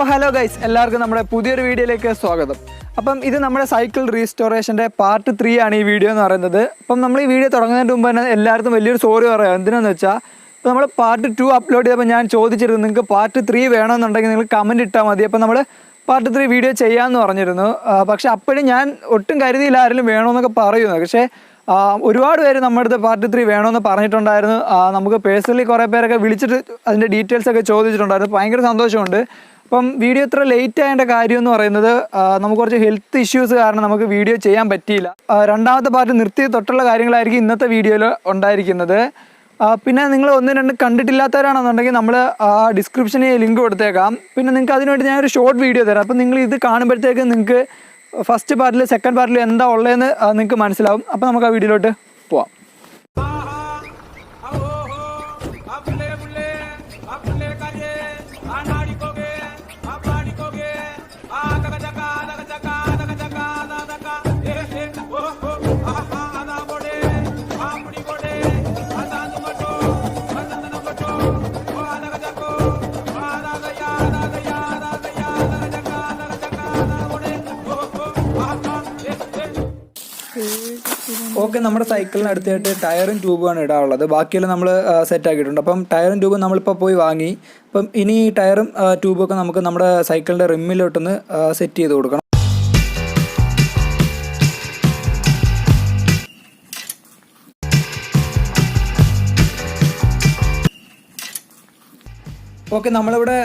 അപ്പോൾ hello guys, എല്ലാവർക്കും നമ്മുടെ പുതിയൊരു വീഡിയോയിലേക്ക് സ്വാഗതം. അപ്പം ഇത് നമ്മുടെ സൈക്കിൾ റീസ്റ്റോറേഷൻ്റെ പാർട്ട് 3 ആണ് ഈ വീഡിയോ എന്ന് പറയുന്നത്. അപ്പം നമ്മൾ ഈ വീഡിയോ തുടങ്ങുന്നതിന് മുമ്പ് തന്നെ എല്ലാവർക്കും വലിയൊരു സോറി പറയാം. എന്തിനാന്ന് വെച്ചാൽ ഇപ്പോൾ നമ്മൾ പാർട്ട് 2 അപ്ലോഡ് ചെയ്തപ്പോൾ ഞാൻ ചോദിച്ചിരുന്നു നിങ്ങൾക്ക് പാർട്ട് 3 വേണമെന്നുണ്ടെങ്കിൽ നിങ്ങൾ കമൻറ്റ് ഇട്ടാൽ മതി. അപ്പോൾ നമ്മൾ പാർട്ട് 3 വീഡിയോ ചെയ്യാമെന്ന് പറഞ്ഞിരുന്നു. പക്ഷേ അപ്പോഴും ഞാൻ ഒട്ടും കരുതിയില്ല ആരെങ്കിലും വേണമെന്നൊക്കെ പറയുന്നു. പക്ഷേ ഒരുപാട് പേര് നമ്മുടെ അടുത്ത് പാർട്ട് 3 വേണമെന്ന് പറഞ്ഞിട്ടുണ്ടായിരുന്നു. നമുക്ക് പേഴ്സണലി കുറേ പേരൊക്കെ വിളിച്ചിട്ട് അതിൻ്റെ ഡീറ്റെയിൽസൊക്കെ ചോദിച്ചിട്ടുണ്ടായിരുന്നു. ഭയങ്കര സന്തോഷമുണ്ട്. അപ്പം വീഡിയോ ഇത്ര ലേറ്റ് ആയതിൻ്റെ കാര്യം എന്ന് പറയുന്നത് നമുക്ക് കുറച്ച് ഹെൽത്ത് ഇഷ്യൂസ് കാരണം നമുക്ക് വീഡിയോ ചെയ്യാൻ പറ്റിയില്ല. രണ്ടാമത്തെ പാർട്ട് നിർത്തി തൊട്ടുള്ള കാര്യങ്ങളായിരിക്കും ഇന്നത്തെ വീഡിയോയിൽ ഉണ്ടായിരിക്കുന്നത്. പിന്നെ നിങ്ങൾ ഒന്ന് രണ്ട് കണ്ടിട്ടില്ലാത്തവരാണെന്നുണ്ടെങ്കിൽ നമ്മൾ ഡിസ്ക്രിപ്ഷനിൽ ലിങ്ക് കൊടുത്തേക്കാം. പിന്നെ നിങ്ങൾക്ക് അതിനുവേണ്ടി ഞാനൊരു ഷോർട്ട് വീഡിയോ തരാം. അപ്പം നിങ്ങൾ ഇത് കാണുമ്പോഴത്തേക്ക് നിങ്ങൾക്ക് ഫസ്റ്റ് പാർട്ടിൽ സെക്കൻഡ് പാർട്ടിൽ എന്താ ഉള്ളതെന്ന് നിങ്ങൾക്ക് മനസ്സിലാവും. അപ്പോൾ നമുക്ക് ആ വീഡിയോയിലോട്ട് പോവാം. ഓക്കെ, നമ്മുടെ സൈക്കിളിന് അടുത്തായിട്ട് ടയറും ട്യൂബുമാണ് ഇടാനുള്ളത്. ബാക്കിയെല്ലാം നമ്മൾ സെറ്റ് ആക്കിയിട്ടുണ്ട്. അപ്പം ടയറും ട്യൂബും നമ്മളിപ്പോൾ പോയി വാങ്ങി. അപ്പം ഇനി ടയറും ട്യൂബും ഒക്കെ നമുക്ക് നമ്മുടെ സൈക്കിളിൻ്റെ റിമ്മിലോട്ടൊന്ന് സെറ്റ് ചെയ്ത് കൊടുക്കണം. ഓക്കെ, നമ്മളിവിടെ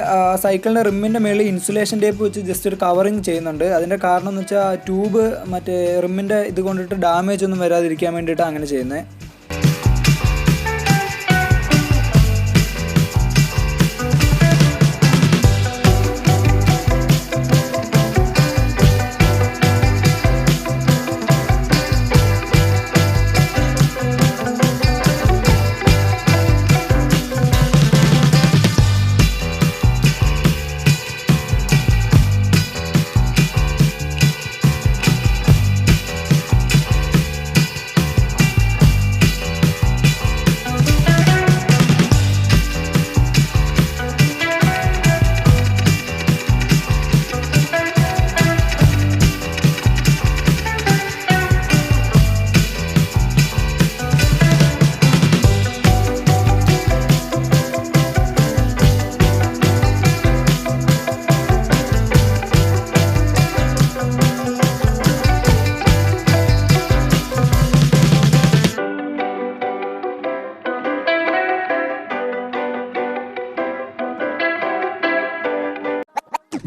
സൈക്കിളിൻ്റെ റിമ്മിൻ്റെ മേളിൽ ഇൻസുലേഷൻ ടേപ്പ് വെച്ച് ജസ്റ്റ് ഒരു കവറിങ് ചെയ്യുന്നുണ്ട്. അതിൻ്റെ കാരണം എന്ന് വെച്ചാൽ ട്യൂബ് മറ്റേ റിമ്മിൻ്റെ ഇത് കൊണ്ടിട്ട് ഡാമേജ് ഒന്നും വരാതിരിക്കാൻ വേണ്ടിയിട്ടാണ് അങ്ങനെ ചെയ്യുന്നത്.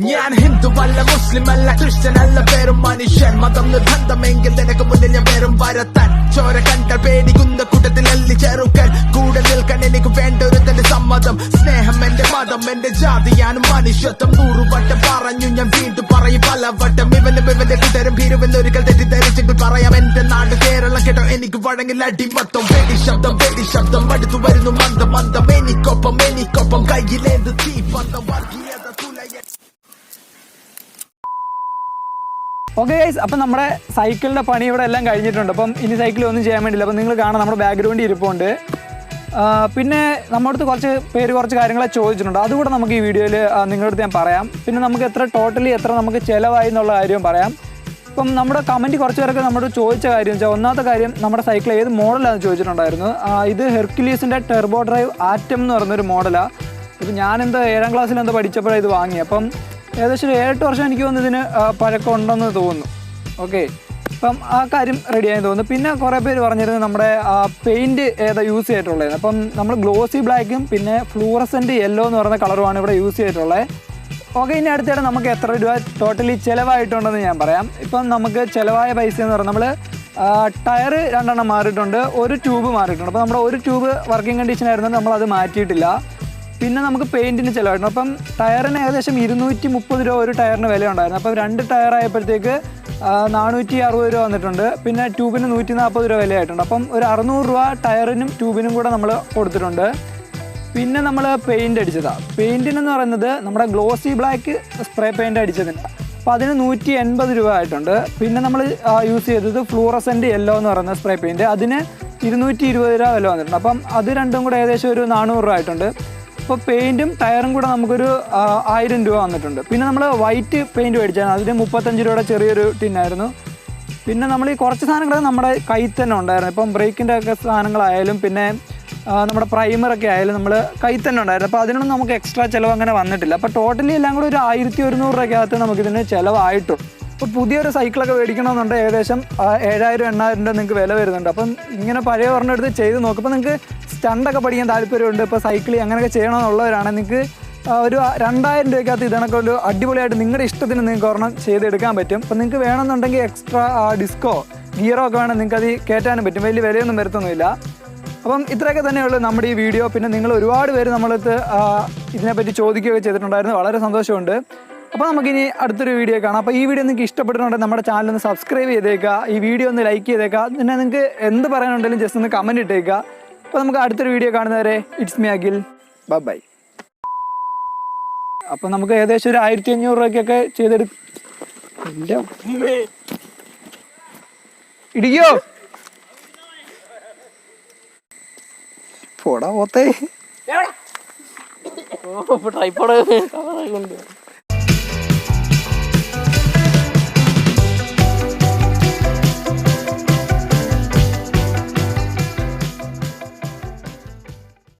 ഞാൻ ഹിന്ദുവല്ല, മുസ്ലിമല്ല, ക്രിസ്ത്യനല്ല, പേരും മനുഷ്യൻ. മതം നിർബന്ധമെങ്കിൽ നിനക്ക് മുന്നിൽ ഞാൻ പേരും വരത്താൻ. ചോര കണ്ട പേടിക്കുന്ന കൂട്ടത്തിൽ അല്ലി ചെറുക്കൻ. കൂടെ നിൽക്കാൻ എനിക്ക് വേണ്ട ഒരു തന്റെ സമ്മതം. സ്നേഹം എന്റെ മതം, എന്റെ ജാതിയാണ് മനുഷ്യത്വം. 100 വട്ടം പറഞ്ഞു ഞാൻ വീണ്ടും പറയും പലവട്ടം. ഇവന്റെ കൂട്ടരും ഭീരുവെന്നൊരിക്കൽ തെറ്റിദ്ധരിച്ചെങ്കിൽ പറയാം എന്റെ നാട് കേരളം. കേട്ടോ എനിക്ക് വഴങ്ങിൽ അടിമത്തം. വെടി ശബ്ദം അടുത്തു വരുന്നു മന്ദം മന്ദം. എനിക്കൊപ്പം കയ്യിലേത് തീപന്തം. വർഗീയത തുലയ. ഓക്കെ ഗൈസ്, അപ്പം നമ്മുടെ സൈക്കിളിൻ്റെ പണി ഇവിടെ എല്ലാം കഴിഞ്ഞിട്ടുണ്ട്. അപ്പം ഇനി സൈക്കിൾ ഒന്നും ചെയ്യാൻ വേണ്ടിയില്ല. അപ്പം നിങ്ങൾ കാണാം നമ്മുടെ ബാക്ക്ഗ്രൗണ്ടിൽ ഇരിപ്പുണ്ട്. പിന്നെ നമ്മുടെ അടുത്ത് കുറച്ച് കാര്യങ്ങളെ ചോദിച്ചിട്ടുണ്ട്. അതുകൂടെ നമുക്ക് ഈ വീഡിയോയിൽ നിങ്ങളുടെ അടുത്ത് ഞാൻ പറയാം. പിന്നെ നമുക്ക് എത്ര നമുക്ക് ചിലവായി എന്നുള്ള കാര്യവും പറയാം. ഇപ്പം നമ്മുടെ കമൻറ്റ് കുറച്ച് പേരൊക്കെ നമ്മുടെ ചോദിച്ച കാര്യം വെച്ചാൽ ഒന്നാമത്തെ കാര്യം നമ്മുടെ സൈക്കിൾ ഏത് മോഡലാണെന്ന് ചോദിച്ചിട്ടുണ്ടായിരുന്നു. ഇത് ഹെർക്കുലീസിൻ്റെ ടെർബോ ഡ്രൈവ് ആറ്റം എന്ന് പറയുന്നൊരു മോഡലാണ്. ഇപ്പം ഞാനെന്താ 7ാം ക്ലാസ്സിൽ പഠിച്ചപ്പോഴാണ് ഇത് വാങ്ങി. അപ്പം ഏകദേശം ഒരു 7-8 വർഷം എനിക്ക് തോന്നുന്നു ഇതിന് പഴക്കം ഉണ്ടെന്ന് തോന്നുന്നു. ഓക്കെ, അപ്പം ആ കാര്യം റെഡിയായെന്ന് തോന്നുന്നു. പിന്നെ കുറേ പേര് പറഞ്ഞിരുന്നത് നമ്മുടെ പെയിൻറ്റ് ഏതാ യൂസ് ചെയ്തിട്ടുള്ളത്. അപ്പം നമ്മൾ ഗ്ലോസി ബ്ലാക്കും പിന്നെ ഫ്ലൂറസെൻറ്റ് യെല്ലോ എന്ന് പറയുന്ന കളറുമാണ് ഇവിടെ യൂസ് ചെയ്തിട്ടുള്ളത്. ഓക്കെ, ഇനി അടുത്തിടെ നമുക്ക് എത്ര രൂപ ടോട്ടലി ചിലവായിട്ടുണ്ടെന്ന് ഞാൻ പറയാം. ഇപ്പം നമുക്ക് ചിലവായ പൈസ എന്ന് പറഞ്ഞാൽ നമ്മൾ ടയർ 2 എണ്ണം മാറിയിട്ടുണ്ട്, ഒരു ട്യൂബ് മാറിയിട്ടുണ്ട്. അപ്പോൾ നമ്മുടെ ഒരു ട്യൂബ് വർക്കിംഗ് കണ്ടീഷൻ ആയിരുന്നു, നമ്മളത് മാറ്റിയിട്ടില്ല. പിന്നെ നമുക്ക് പെയിൻറ്റിന് ചിലവായിട്ടുണ്ട്. അപ്പം ടയറിന് ഏകദേശം 230 രൂപ ഒരു ടയറിന് വില ഉണ്ടായിരുന്നു. അപ്പം 2 ടയർ ആയപ്പോഴത്തേക്ക് 460 രൂപ വന്നിട്ടുണ്ട്. പിന്നെ ട്യൂബിന് 140 രൂപ വിലയായിട്ടുണ്ട്. അപ്പം ഒരു 600 രൂപ ടയറിനും ട്യൂബിനും കൂടെ നമ്മൾ കൊടുത്തിട്ടുണ്ട്. പിന്നെ നമ്മൾ പെയിൻറ്റ് അടിച്ചതാണ്. പെയിൻറ്റിനെന്ന് പറയുന്നത് നമ്മുടെ ഗ്ലോസി ബ്ലാക്ക് സ്പ്രേ പെയിൻറ്റ് അടിച്ചതിന്. അപ്പോൾ അതിന് 180 രൂപ ആയിട്ടുണ്ട്. പിന്നെ നമ്മൾ യൂസ് ചെയ്തത് ഫ്ലൂറസെൻ്റ് യെല്ലോ എന്ന് പറയുന്ന സ്പ്രേ പെയിൻറ്റ്, അതിന് 220 രൂപ വില വന്നിട്ടുണ്ട്. അപ്പം അത് രണ്ടും കൂടെ ഏകദേശം ഒരു 400 രൂപ ആയിട്ടുണ്ട്. അപ്പോൾ പെയിൻറ്റും ടയറും കൂടെ നമുക്കൊരു 1000 രൂപ വന്നിട്ടുണ്ട്. പിന്നെ നമ്മൾ വൈറ്റ് പെയിൻറ്റ് മേടിച്ചാൽ അതിന് 35 രൂപയുടെ ചെറിയൊരു ടിന്നായിരുന്നു. പിന്നെ നമ്മൾ ഈ കുറച്ച് സാധനങ്ങളൊക്കെ നമ്മുടെ കയ്യിൽ തന്നെ ഉണ്ടായിരുന്നു. ഇപ്പം ബ്രേക്കിൻ്റെ ഒക്കെ സാധനങ്ങളായാലും പിന്നെ നമ്മുടെ പ്രൈമറൊക്കെ ആയാലും നമ്മൾ കയ്യിൽ തന്നെ ഉണ്ടായിരുന്നു. അപ്പോൾ അതിനൊന്നും നമുക്ക് എക്സ്ട്രാ ചിലവ് അങ്ങനെ വന്നിട്ടില്ല. അപ്പോൾ ടോട്ടലി എല്ലാം കൂടെ ഒരു 1100 രൂപയ്ക്കകത്ത് നമുക്കിതിന് ചിലവായിട്ടും. ഇപ്പോൾ പുതിയൊരു സൈക്കിളൊക്കെ മേടിക്കണമെന്നുണ്ടെങ്കിൽ ഏകദേശം 7000-8000 രൂപ നിങ്ങൾക്ക് വില വരുന്നുണ്ട്. അപ്പം ഇങ്ങനെ പഴയ ഒരെണ്ണം എടുത്ത് ചെയ്ത് നോക്കും. അപ്പോൾ നിങ്ങൾക്ക് സ്റ്റണ്ടൊക്കെ പഠിക്കാൻ താല്പര്യമുണ്ട്, ഇപ്പോൾ സൈക്കിളിൽ അങ്ങനെയൊക്കെ ചെയ്യണമെന്നുള്ളവരാണ്, നിങ്ങൾക്ക് ഒരു 2000 രൂപയ്ക്കകത്ത് ഇതിനൊക്കെ ഒരു അടിപൊളിയായിട്ട് നിങ്ങളുടെ ഇഷ്ടത്തിന് നിങ്ങൾക്ക് ഒരെണ്ണം ചെയ്തെടുക്കാൻ പറ്റും. അപ്പോൾ നിങ്ങൾക്ക് വേണമെന്നുണ്ടെങ്കിൽ എക്സ്ട്രാ ഡിസ്കോ ഗിയറോ ഒക്കെ വേണം നിങ്ങൾക്ക് അത് കയറ്റാനും പറ്റും. വലിയ വിലയൊന്നും വരുത്തൊന്നുമില്ല. അപ്പം ഇത്രയൊക്കെ തന്നെയുള്ളൂ നമ്മുടെ ഈ വീഡിയോ. പിന്നെ നിങ്ങൾ ഒരുപാട് പേര് നമ്മളടുത്ത് ഇതിനെപ്പറ്റി ചോദിക്കുകയൊക്കെ ചെയ്തിട്ടുണ്ടായിരുന്നു. വളരെ സന്തോഷമുണ്ട്. അപ്പോൾ നമുക്കിനി അടുത്തൊരു വീഡിയോ കാണാം. അപ്പോൾ ഈ വീഡിയോ നിങ്ങൾക്ക് ഇഷ്ടപ്പെട്ടിട്ടുണ്ടെങ്കിൽ നമ്മുടെ ചാനൽ ഒന്ന് സബ്സ്ക്രൈബ് ചെയ്തേക്കുക, ഈ വീഡിയോ ഒന്ന് ലൈക്ക് ചെയ്തേക്കുക, പിന്നെ നിങ്ങൾക്ക് എന്ത് പറയാനുണ്ടെങ്കിലും ജസ്റ്റ് ഒന്ന് കമൻറ്റ് ഇട്ടേക്കുക. അപ്പോൾ നമുക്ക് അടുത്തൊരു വീഡിയോ കാണുന്നവരെ ഇറ്റ്സ് മീ അഖിൽ, ബൈ. അപ്പോൾ നമുക്ക് ഏകദേശം ഒരു 1500 രൂപയ്ക്കൊക്കെ ഇടിക്കോ പോടാ പോത്തേ ട്രൈപ്പോഡ്